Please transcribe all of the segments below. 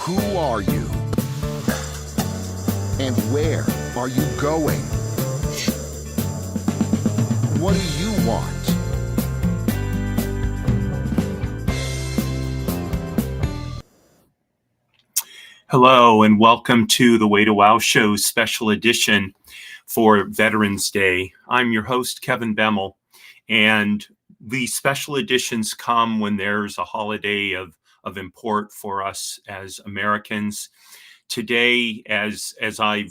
Who are you? And where are you going? What do you want? Hello, and welcome to the Way to Wow Show's special edition for Veterans Day. I'm your host, Kevin Bemel, and the special editions come when there's a holiday of import for us as Americans. Today, as I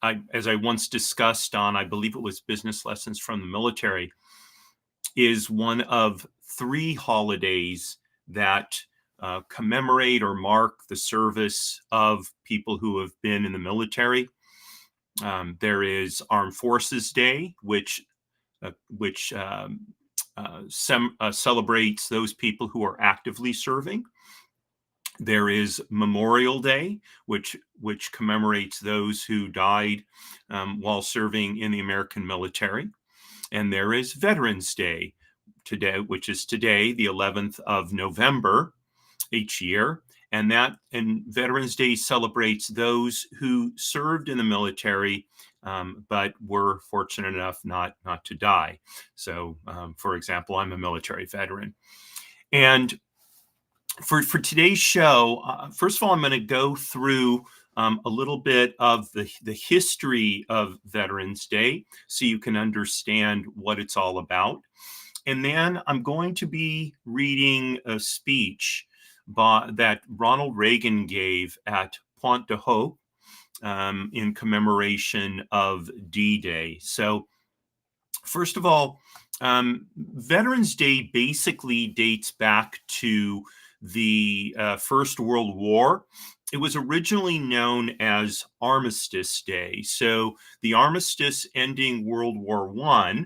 once discussed on, I believe it was Business Lessons from the Military, is one of three holidays that commemorate or mark the service of people who have been in the military. There is Armed Forces Day, which celebrates those people who are actively serving. There is Memorial Day, which commemorates those who died while serving in the American military. And there is Veterans Day today, which is today, the 11th of November each year. And Veterans Day celebrates those who served in the military, but were fortunate enough not to die. So, for example, I'm a military veteran. And for today's show, first of all, I'm going to go through a little bit of the history of Veterans Day so you can understand what it's all about. And then I'm going to be reading a speech that Ronald Reagan gave at Pointe in commemoration of D-Day. So first of all, Veterans Day basically dates back to the First World War. It was originally known as Armistice Day. So the armistice ending World War I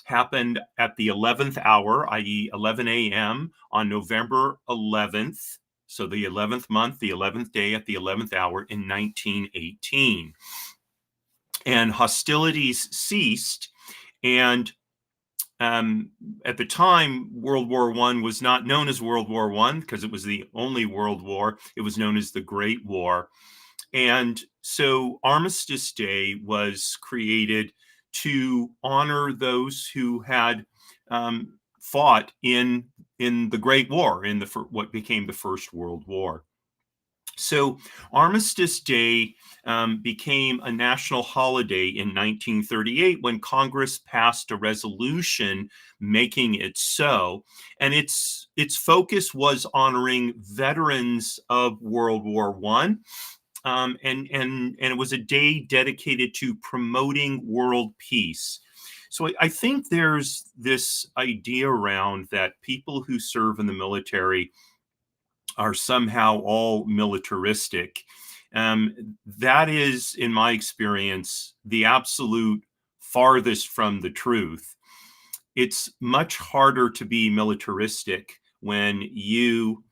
happened at the 11th hour, i.e. 11 a.m. on November 11th. So the 11th month, the 11th day at the 11th hour in 1918. And hostilities ceased. And at the time, World War I was not known as World War I because it was the only world war. It was known as the Great War. And so Armistice Day was created to honor those who had fought in the Great War, in what became the First World War. So Armistice Day became a national holiday in 1938 when Congress passed a resolution making it so. And its focus was honoring veterans of World War I. And it was a day dedicated to promoting world peace. So I think there's this idea around that people who serve in the military are somehow all militaristic. That is, in my experience, the absolute farthest from the truth. It's much harder to be militaristic when you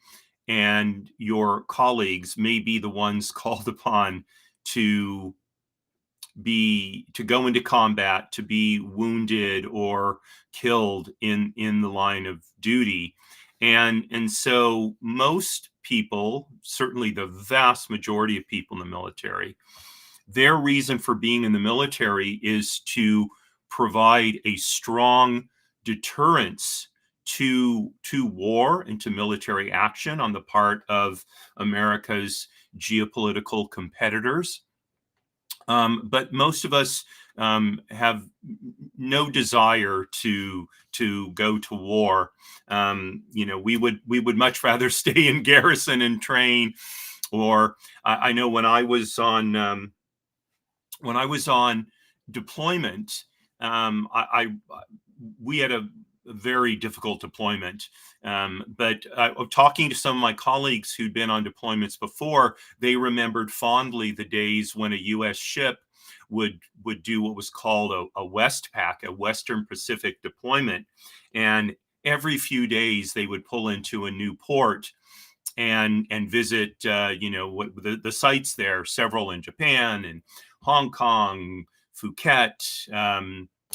and your colleagues may be the ones called upon to go into combat, to be wounded or killed in the line of duty. And so most people, certainly the vast majority of people in the military, their reason for being in the military is to provide a strong deterrence to war and to military action on the part of America's geopolitical competitors. But most of us have no desire to go to war. We would much rather stay in garrison and train. Or I know when I was on deployment, we had a very difficult deployment. But talking to some of my colleagues who'd been on deployments before, they remembered fondly the days when a U.S. ship would do what was called a Westpac, a Western Pacific deployment. And every few days they would pull into a new port and visit, the sites there, several in Japan and Hong Kong, Phuket,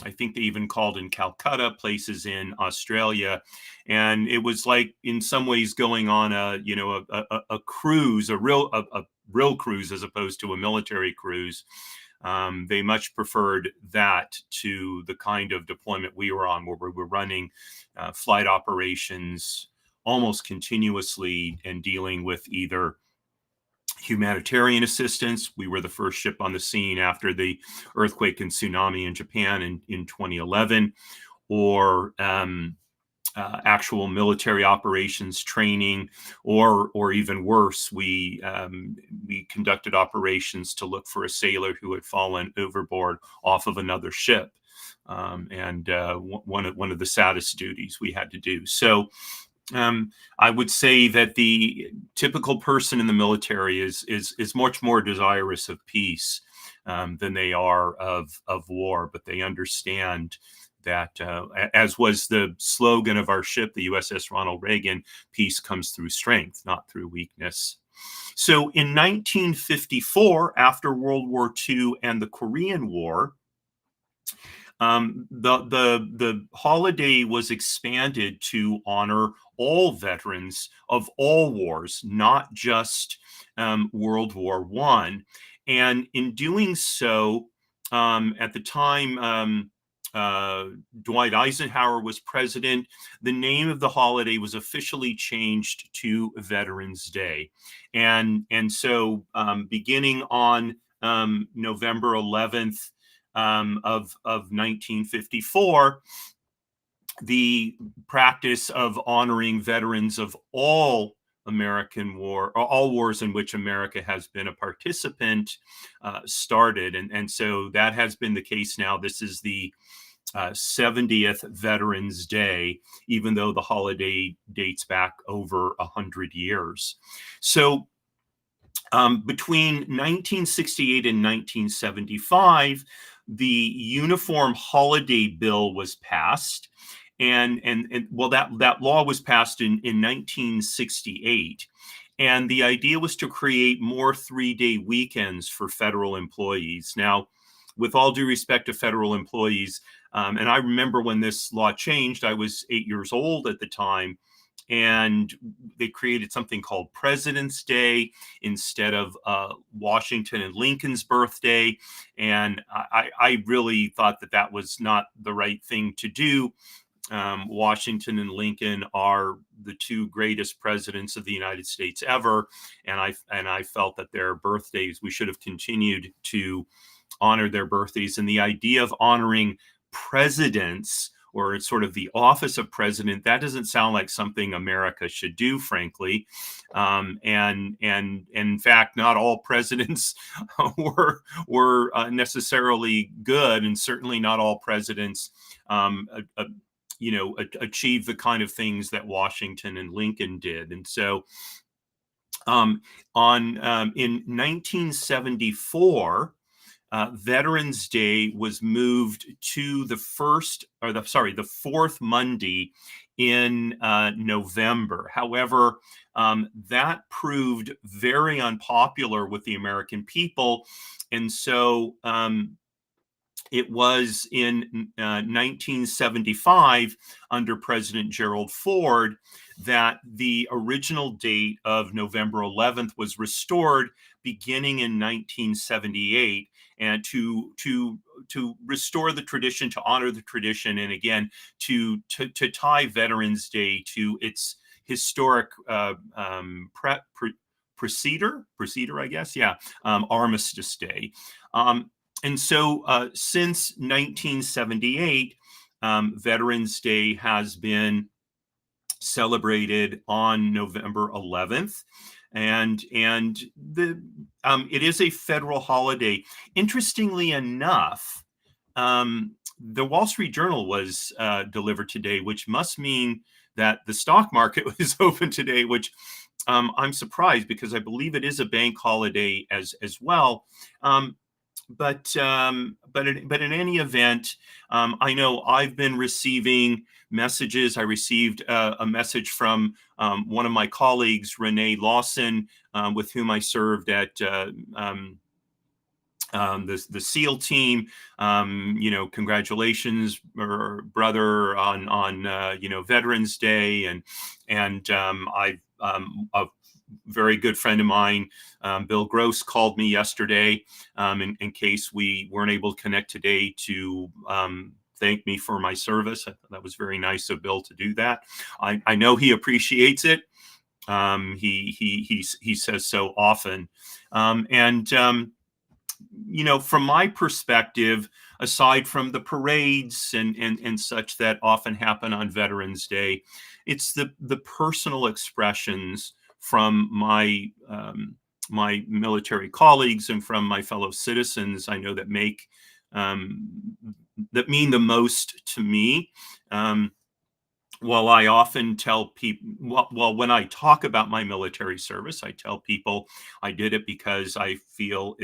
I think they even called in Calcutta, places in Australia, and it was like in some ways going on a cruise, a real cruise as opposed to a military cruise. They much preferred that to the kind of deployment we were on, where we were running flight operations almost continuously and dealing with either humanitarian assistance. We were the first ship on the scene after the earthquake and tsunami in Japan in 2011, or actual military operations training, or even worse, we conducted operations to look for a sailor who had fallen overboard off of another ship, and one of the saddest duties we had to do. So I would say that the typical person in the military is much more desirous of peace than they are of war, but they understand that, as was the slogan of our ship, the USS Ronald Reagan, peace comes through strength, not through weakness. So in 1954, after World War II and the Korean War, the holiday was expanded to honor all veterans of all wars, not just World War One. And in doing so, at the time, Dwight Eisenhower was president, the name of the holiday was officially changed to Veterans Day. And so, beginning on November 11th, of 1954, the practice of honoring veterans of all American war, or all wars in which America has been a participant, started. And so that has been the case now. This is the 70th Veterans Day, even though the holiday dates back over 100 years. So between 1968 and 1975, the Uniform Holiday Bill was passed, and well, that law was passed in 1968, and the idea was to create more 3-day weekends for federal employees. Now, with all due respect to federal employees, and I remember when this law changed, I was 8 years old at the time, and they created something called President's Day instead of Washington and Lincoln's birthday. And I really thought that that was not the right thing to do. Washington and Lincoln are the two greatest presidents of the United States ever, and I felt that their birthdays, we should have continued to honor their birthdays. And the idea of honoring presidents, or it's sort of the office of president, that doesn't sound like something America should do, frankly. And in fact, not all presidents were necessarily good, and certainly not all presidents achieve the kind of things that Washington and Lincoln did. And so in 1974, Veterans Day was moved to the fourth Monday in November. However, that proved very unpopular with the American people, and so it was in 1975, under President Gerald Ford, that the original date of November 11th was restored, beginning in 1978, and to restore the tradition, to honor the tradition, and again to tie Veterans Day to its historic preceder, I guess, yeah, Armistice Day. And so since 1978, Veterans Day has been celebrated on November 11th. And it is a federal holiday. Interestingly enough, the Wall Street Journal was delivered today, which must mean that the stock market was open today, which I'm surprised, because I believe it is a bank holiday as well. But in any event, I know I've been receiving messages. I received a message from one of my colleagues, Renee Lawson, with whom I served at the SEAL team, congratulations, brother, on Veterans Day, and a very good friend of mine, Bill Gross, called me yesterday in case we weren't able to connect today to thank me for my service. That was very nice of Bill to do that. I know he appreciates it. He says so often, from my perspective, aside from the parades and such that often happen on Veterans Day, it's the personal expressions from my my military colleagues and from my fellow citizens I know that mean the most to me. While I often tell people, when I talk about my military service, I tell people I did it because I feel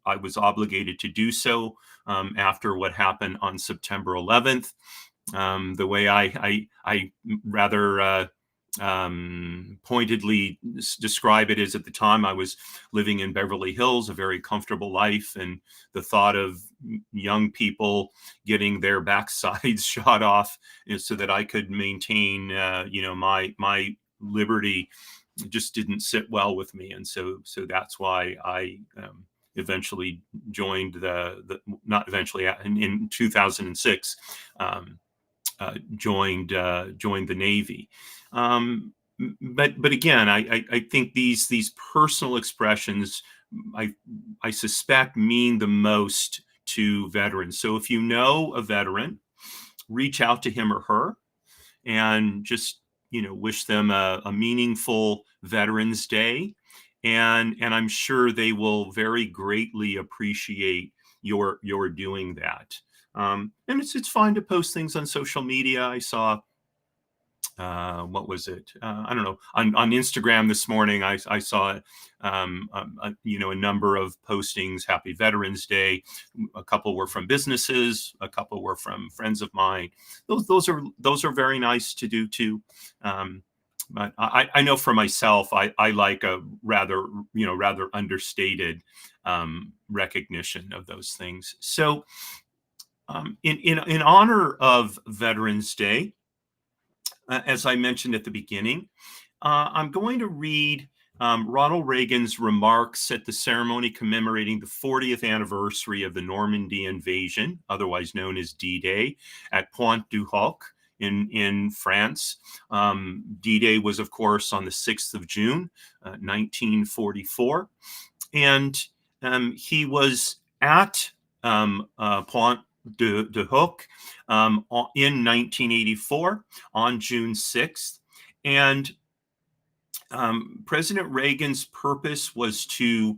I was obligated to do so after what happened on September 11th. The way I rather pointedly describe it is, at the time I was living in Beverly Hills, a very comfortable life, and the thought of young people getting their backsides shot off so that I could maintain my liberty just didn't sit well with me, and so that's why I eventually joined not eventually, in 2006, joined the Navy. But again, I think these personal expressions, I suspect, mean the most to veterans. So if you know a veteran, reach out to him or her and just wish them a meaningful Veterans Day, and I'm sure they will very greatly appreciate your doing that. And it's fine to post things on social media. I saw what was it? I don't know. On Instagram this morning, I saw a number of postings. Happy Veterans Day. A couple were from businesses. A couple were from friends of mine. Those are very nice to do too. But I know for myself, I like a rather understated recognition of those things. So in honor of Veterans Day, as I mentioned at the beginning, I'm going to read Ronald Reagan's remarks at the ceremony commemorating the 40th anniversary of the Normandy invasion, otherwise known as D-Day, at Pointe du Hoc in France. D-Day was, of course, on the 6th of June, 1944. And he was at Pointe de Hoc in 1984 on June 6th. And President Reagan's purpose was to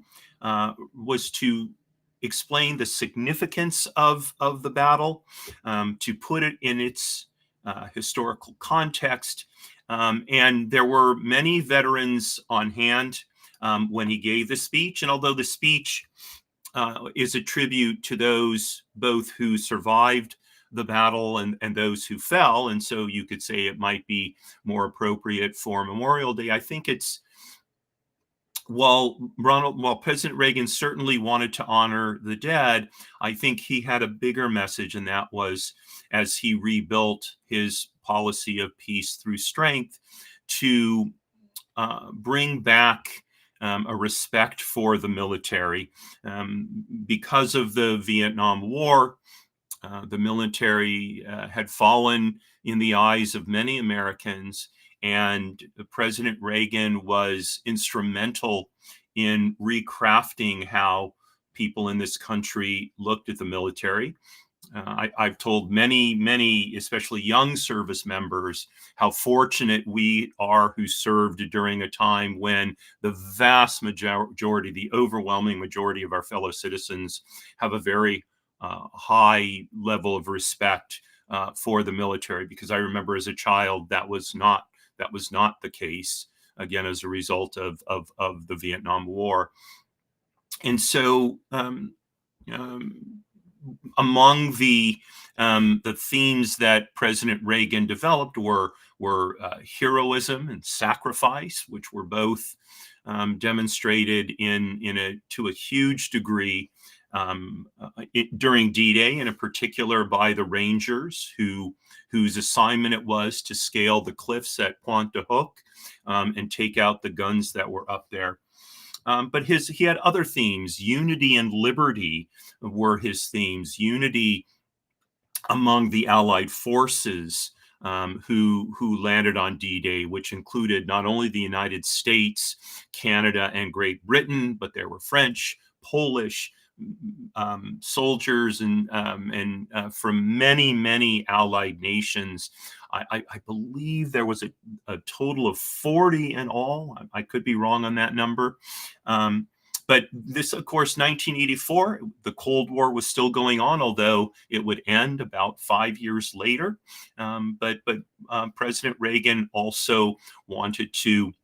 explain the significance of the battle, to put it in its historical context. And there were many veterans on hand when he gave the speech. And although the speech is a tribute to those both who survived the battle and those who fell, and so you could say it might be more appropriate for Memorial Day, I think it's, while President Reagan certainly wanted to honor the dead, I think he had a bigger message, and that was, as he rebuilt his policy of peace through strength, to bring back a respect for the military. Because of the Vietnam War, the military had fallen in the eyes of many Americans, and President Reagan was instrumental in recrafting how people in this country looked at the military. I've told many, especially young service members, how fortunate we are who served during a time when the vast majority, the overwhelming majority of our fellow citizens have a very high level of respect for the military. Because I remember as a child that was not the case, again, as a result of the Vietnam War. And so among the themes that President Reagan developed were heroism and sacrifice, which were both demonstrated to a huge degree during D-Day, and in particular by the Rangers, whose assignment it was to scale the cliffs at Pointe and take out the guns that were up there. But he had other themes. Unity and liberty were his themes. Unity among the Allied forces who landed on D-Day, which included not only the United States, Canada, and Great Britain, but there were French, Polish soldiers and from many Allied nations. I believe there was a total of 40 in all. I could be wrong on that number. But this, of course, 1984, the Cold War was still going on, although it would end about 5 years later. But President Reagan also wanted to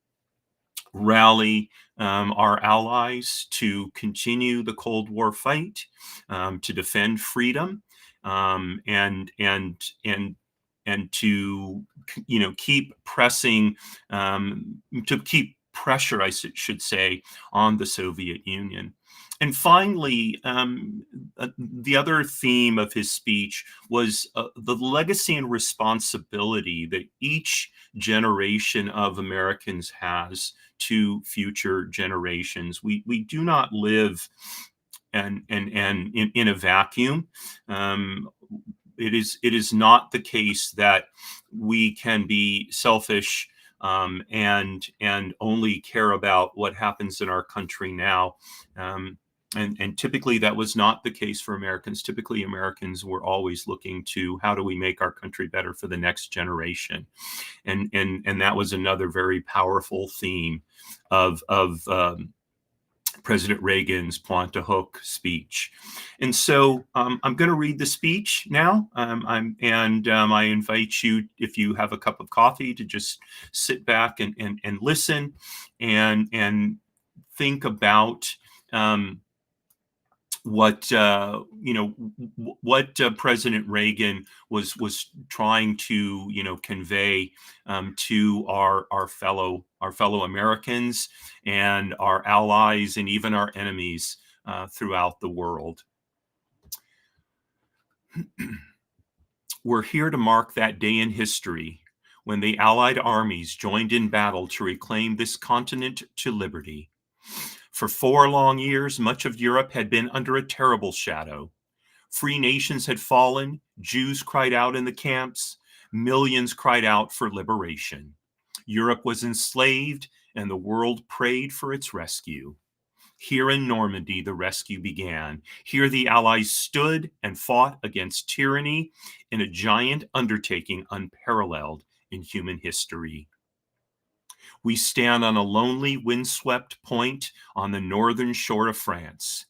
rally our allies to continue the Cold War fight, to defend freedom, and to keep pressing, to keep pressure, I should say, on the Soviet Union. And finally, the other theme of his speech was the legacy and responsibility that each generation of Americans has to future generations. We do not live in a vacuum. It is not the case that we can be selfish and only care about what happens in our country now. And typically that was not the case for Americans. Typically Americans were always looking to how do we make our country better for the next generation. And that was another very powerful theme of President Reagan's Pointe speech. And so I'm going to read the speech now. I invite you, if you have a cup of coffee, to just sit back and listen and think about what President Reagan was trying to convey to our fellow Americans and our allies and even our enemies throughout the world. We're here to mark that day in history when the Allied armies joined in battle to reclaim this continent to liberty. For 4 long years, much of Europe had been under a terrible shadow. Free nations had fallen, Jews cried out in the camps, millions cried out for liberation. Europe was enslaved, and the world prayed for its rescue. Here in Normandy, the rescue began. Here the Allies stood and fought against tyranny in a giant undertaking unparalleled in human history. We stand on a lonely, windswept point on the northern shore of France.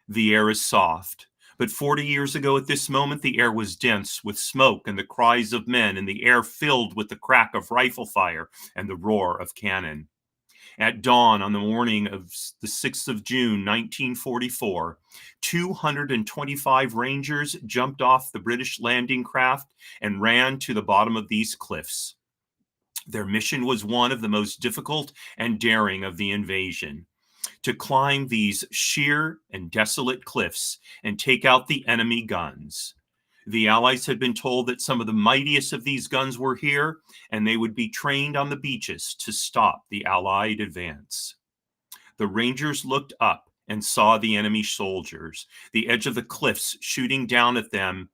The air is soft, but 40 years ago at this moment, the air was dense with smoke and the cries of men, and the air filled with the crack of rifle fire and the roar of cannon. At dawn on the morning of the 6th of June, 1944, 225 Rangers jumped off the British landing craft and ran to the bottom of these cliffs. Their mission was one of the most difficult and daring of the invasion: to climb these sheer and desolate cliffs and take out the enemy guns. The Allies had been told that some of the mightiest of these guns were here, and they would be trained on the beaches to stop the Allied advance. The Rangers looked up and saw the enemy soldiers, the edge of the cliffs shooting down at them,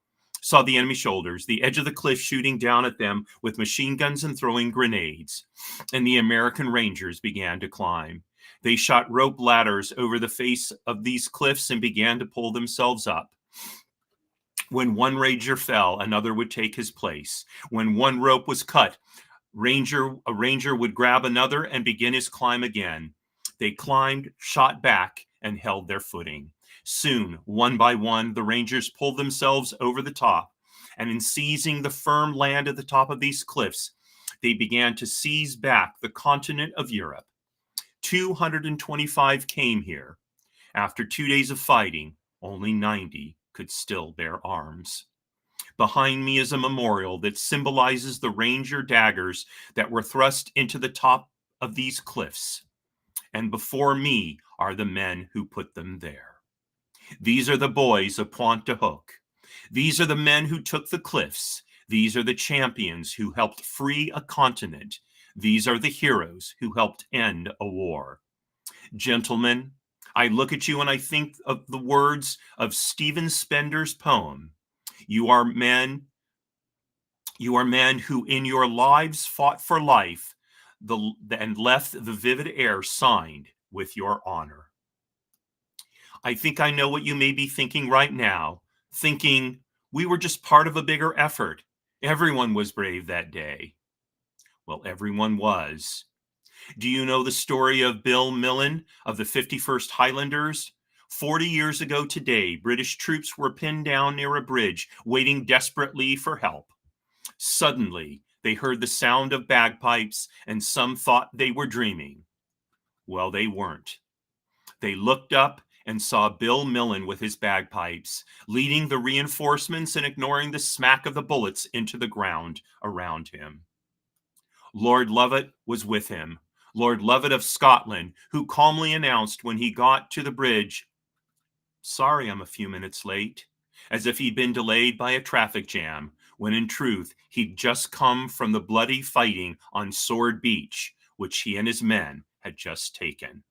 the edge of the cliff shooting down at them with machine guns and throwing grenades, and the American Rangers began to climb. They shot rope ladders over the face of these cliffs and began to pull themselves up. When one Ranger fell, another would take his place. When one rope was cut, a Ranger would grab another and begin his climb again. They climbed, shot back, and held their footing. Soon, one by one, the Rangers pulled themselves over the top, and in seizing the firm land at the top of these cliffs, they began to seize back the continent of Europe. 225 came here. After 2 days of fighting, only 90 could still bear arms. Behind me is a memorial that symbolizes the Ranger daggers that were thrust into the top of these cliffs. And before me are the men who put them there. These are the boys of Pointe. These are the men who took the cliffs. These are the champions who helped free a continent. These are the heroes who helped end a war. Gentlemen, I look at you and I think of the words of Stephen Spender's poem. You are men who in your lives fought for life and left the vivid air signed with your honor. I think I know what you may be thinking right now, thinking we were just part of a bigger effort. Everyone was brave that day. Well, everyone was. Do you know the story of Bill Millen of the 51st Highlanders? 40 years ago today, British troops were pinned down near a bridge, waiting desperately for help. Suddenly, they heard the sound of bagpipes, and some thought they were dreaming. Well, they weren't. They looked up and saw Bill Millen with his bagpipes, leading the reinforcements and ignoring the smack of the bullets into the ground around him. Lord Lovat was with him, Lord Lovat of Scotland, who calmly announced when he got to the bridge, "Sorry, I'm a few minutes late," as if he'd been delayed by a traffic jam, when in truth he'd just come from the bloody fighting on Sword Beach, which he and his men had just taken.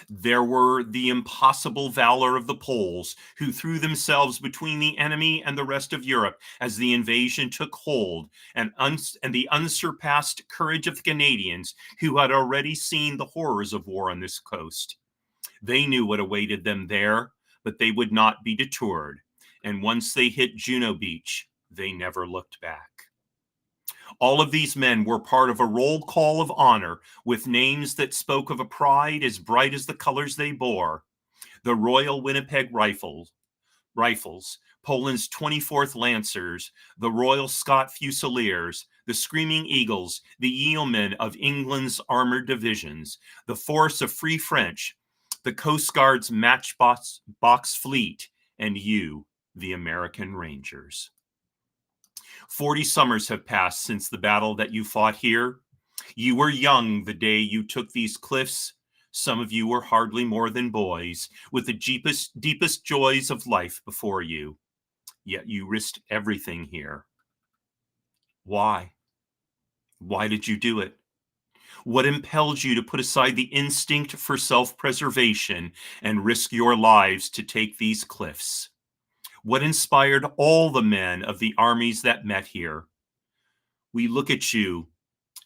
There were the impossible valor of the Poles, who threw themselves between the enemy and the rest of Europe as the invasion took hold, and the unsurpassed courage of the Canadians, who had already seen the horrors of war on this coast. They knew what awaited them there, but they would not be deterred, and once they hit Juno Beach, they never looked back. All of these men were part of a roll call of honor with names that spoke of a pride as bright as the colors they bore. The Royal Winnipeg Rifles, Poland's 24th Lancers, the Royal Scot Fusiliers, the Screaming Eagles, the Yeomen of England's armored divisions, the Force of Free French, the Coast Guard's Matchbox Fleet, and you, the American Rangers. 40 summers have passed since the battle that you fought here. You were young the day you took these cliffs. Some of you were hardly more than boys, with the deepest joys of life before you. Yet you risked everything here. Why? Why did you do it? What impelled you to put aside the instinct for self-preservation and risk your lives to take these cliffs? What inspired all the men of the armies that met here? We look at you,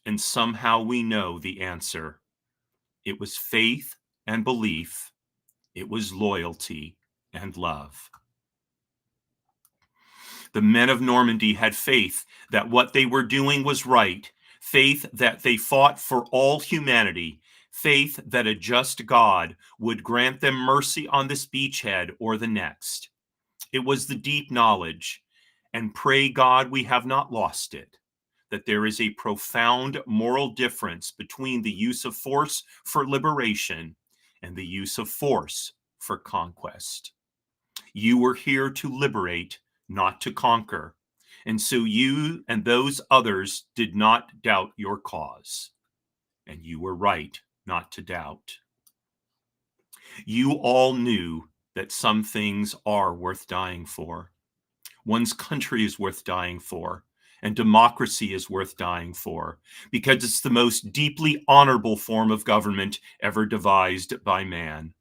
and somehow we know the answer. It was faith and belief. It was loyalty and love. The men of Normandy had faith that what they were doing was right, faith that they fought for all humanity, faith that a just God would grant them mercy on this beachhead or the next. It was the deep knowledge, and pray God we have not lost it, that there is a profound moral difference between the use of force for liberation and the use of force for conquest. You were here to liberate, not to conquer, and so you and those others did not doubt your cause, and you were right not to doubt. You all knew that some things are worth dying for. One's country is worth dying for, and democracy is worth dying for, because it's the most deeply honorable form of government ever devised by man.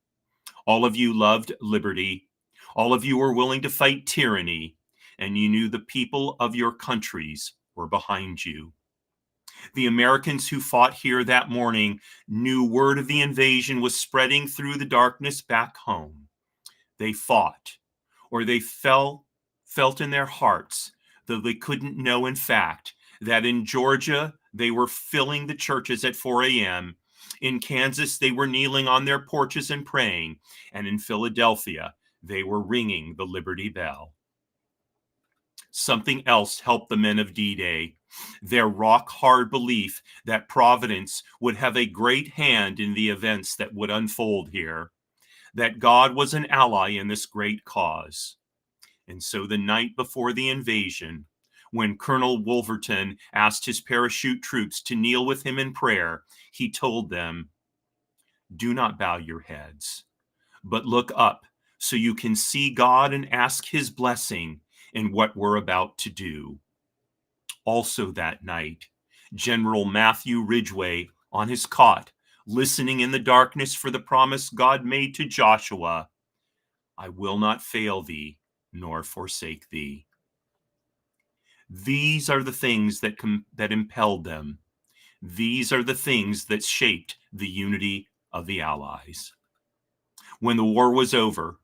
All of you loved liberty. All of you were willing to fight tyranny, and you knew the people of your countries were behind you. The Americans who fought here that morning knew word of the invasion was spreading through the darkness back home. They fought, or they felt in their hearts, though they couldn't know in fact, that in Georgia they were filling the churches at 4 a.m., in Kansas they were kneeling on their porches and praying, and in Philadelphia they were ringing the Liberty Bell. Something else helped the men of D-Day, their rock-hard belief that Providence would have a great hand in the events that would unfold here, that God was an ally in this great cause. And so the night before the invasion, when Colonel Wolverton asked his parachute troops to kneel with him in prayer, he told them, "Do not bow your heads, but look up so you can see God and ask his blessing in what we're about to do. Also that night, General Matthew Ridgway on his cot, listening in the darkness for the promise God made to Joshua, I will not fail thee nor forsake thee. These are the things that impelled them. These are the things that shaped the unity of the Allies. When the war was over,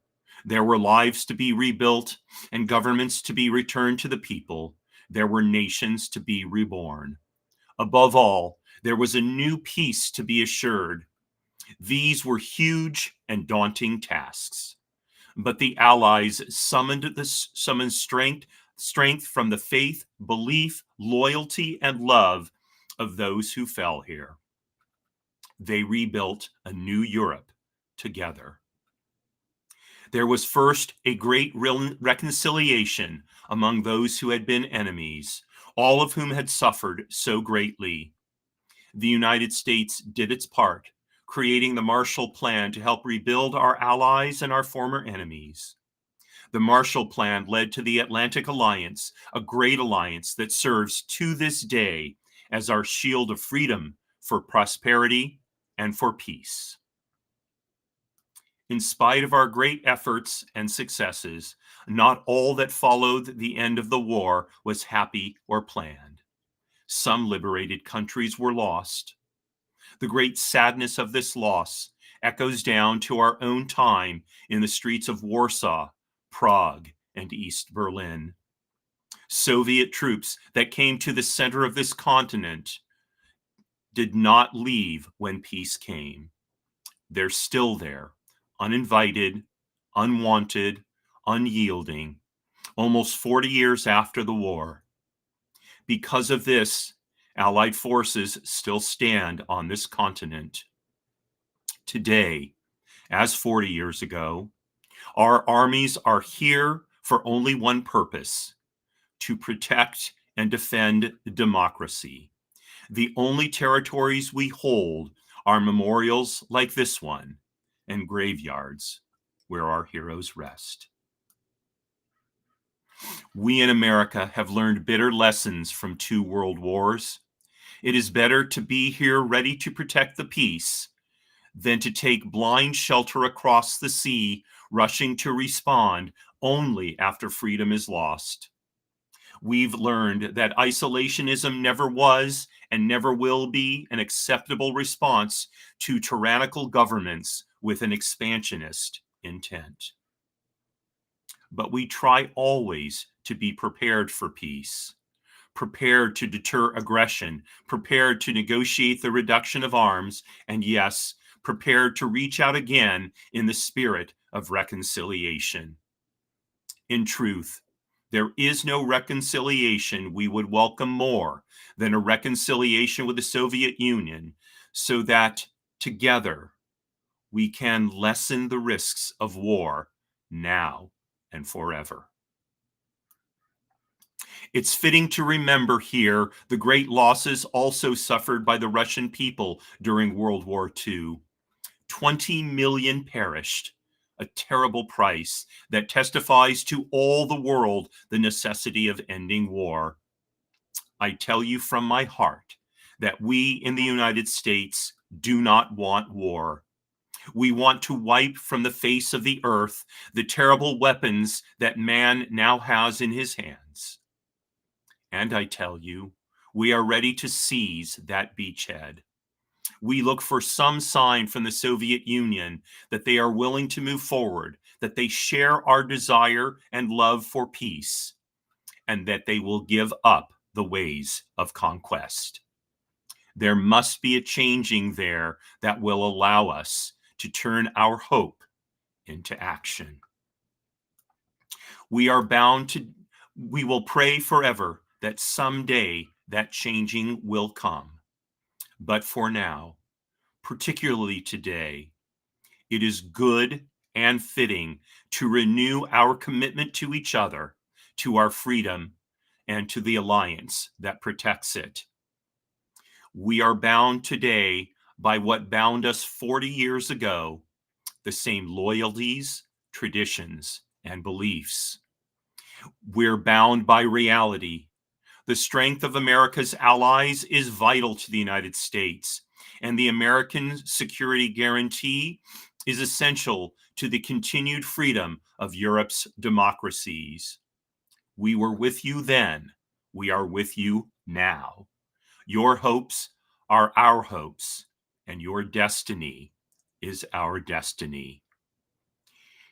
there were lives to be rebuilt and governments to be returned to the people. There were nations to be reborn. Above all, there was a new peace to be assured. These were huge and daunting tasks. But the Allies summoned strength from the faith, belief, loyalty, and love of those who fell here. They rebuilt a new Europe together. There was first a great reconciliation among those who had been enemies, all of whom had suffered so greatly. The United States did its part, creating the Marshall Plan to help rebuild our allies and our former enemies. The Marshall Plan led to the Atlantic Alliance, a great alliance that serves to this day as our shield of freedom, for prosperity, and for peace. In spite of our great efforts and successes, not all that followed the end of the war was happy or planned. Some liberated countries were lost. The great sadness of this loss echoes down to our own time in the streets of Warsaw, Prague, and East Berlin. Soviet troops that came to the center of this continent did not leave when peace came. They're still there, uninvited, unwanted, unyielding, almost 40 years after the war. Because of this, Allied forces still stand on this continent. Today, as 40 years ago, our armies are here for only one purpose: to protect and defend democracy. The only territories we hold are memorials like this one and graveyards where our heroes rest. We in America have learned bitter lessons from 2 world wars. It is better to be here ready to protect the peace than to take blind shelter across the sea, rushing to respond only after freedom is lost. We've learned that isolationism never was and never will be an acceptable response to tyrannical governments with an expansionist intent. But we try always to be prepared for peace, prepared to deter aggression, prepared to negotiate the reduction of arms, and yes, prepared to reach out again in the spirit of reconciliation. In truth, there is no reconciliation we would welcome more than a reconciliation with the Soviet Union, so that together we can lessen the risks of war now and forever. It's fitting to remember here the great losses also suffered by the Russian people during World War II. 20 million perished, a terrible price that testifies to all the world the necessity of ending war. I tell you from my heart that we in the United States do not want war. We want to wipe from the face of the earth the terrible weapons that man now has in his hands. And I tell you, we are ready to seize that beachhead. We look for some sign from the Soviet Union that they are willing to move forward, that they share our desire and love for peace, and that they will give up the ways of conquest. There must be a changing there that will allow us to turn our hope into action. We will pray forever that someday that changing will come. But for now, particularly today, it is good and fitting to renew our commitment to each other, to our freedom, and to the alliance that protects it. We are bound today by what bound us 40 years ago, the same loyalties, traditions, and beliefs. We're bound by reality. The strength of America's allies is vital to the United States, and the American security guarantee is essential to the continued freedom of Europe's democracies. We were with you then. We are with you now. Your hopes are our hopes, and your destiny is our destiny.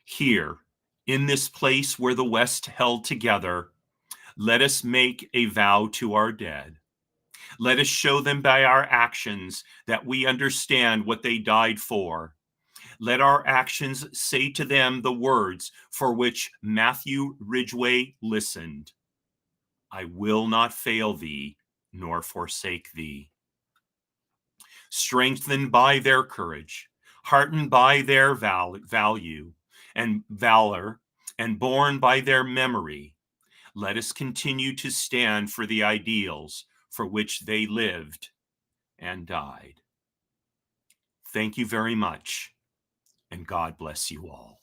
Here, in this place where the West held together, let us make a vow to our dead. Let us show them by our actions that we understand what they died for. Let our actions say to them the words for which Matthew Ridgway listened. I will not fail thee, nor forsake thee. Strengthened by their courage, heartened by their value and valor, and borne by their memory, let us continue to stand for the ideals for which they lived and died. Thank you very much, and God bless you all.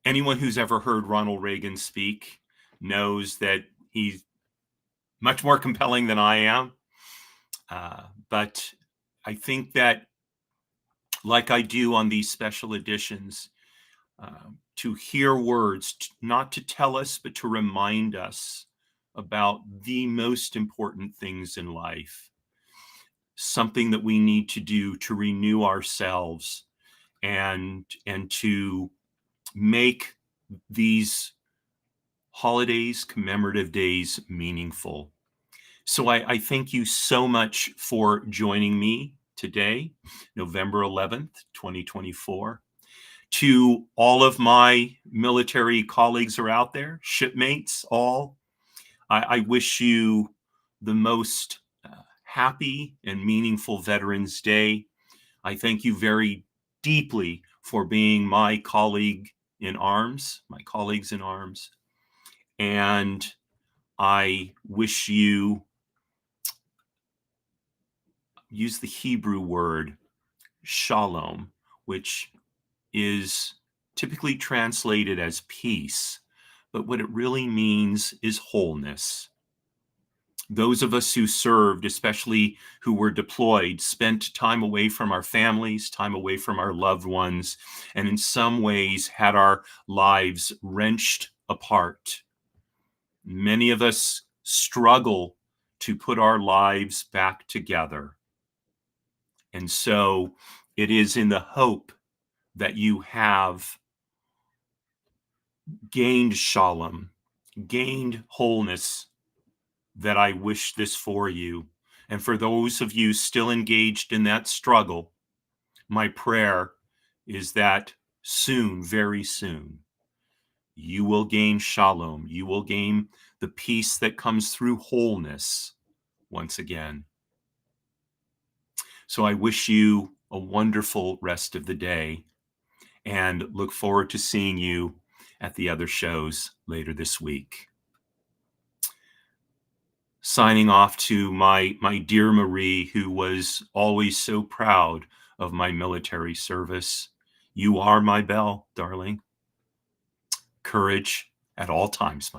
Anyone who's ever heard Ronald Reagan speak knows that he's much more compelling than I am. But I think that, like I do on these special editions, to hear words, not to tell us, but to remind us about the most important things in life, something that we need to do to renew ourselves and to make these holidays, commemorative days, meaningful. So I thank you so much for joining me today, November 11th, 2024. To all of my military colleagues who are out there, shipmates, all, I wish you the most happy and meaningful Veterans Day. I thank you very deeply for being my colleagues in arms. And I wish you, use the Hebrew word shalom, which is typically translated as peace, but what it really means is wholeness. Those of us who served, especially who were deployed, spent time away from our families, time away from our loved ones, and in some ways had our lives wrenched apart. Many of us struggle to put our lives back together. And so it is in the hope that you have gained shalom, gained wholeness, that I wish this for you. And for those of you still engaged in that struggle, my prayer is that soon, very soon, you will gain shalom. You will gain the peace that comes through wholeness once again. So I wish you a wonderful rest of the day and look forward to seeing you at the other shows later this week. Signing off to my dear Marie, who was always so proud of my military service. You are my belle, darling. Courage at all times, my friend.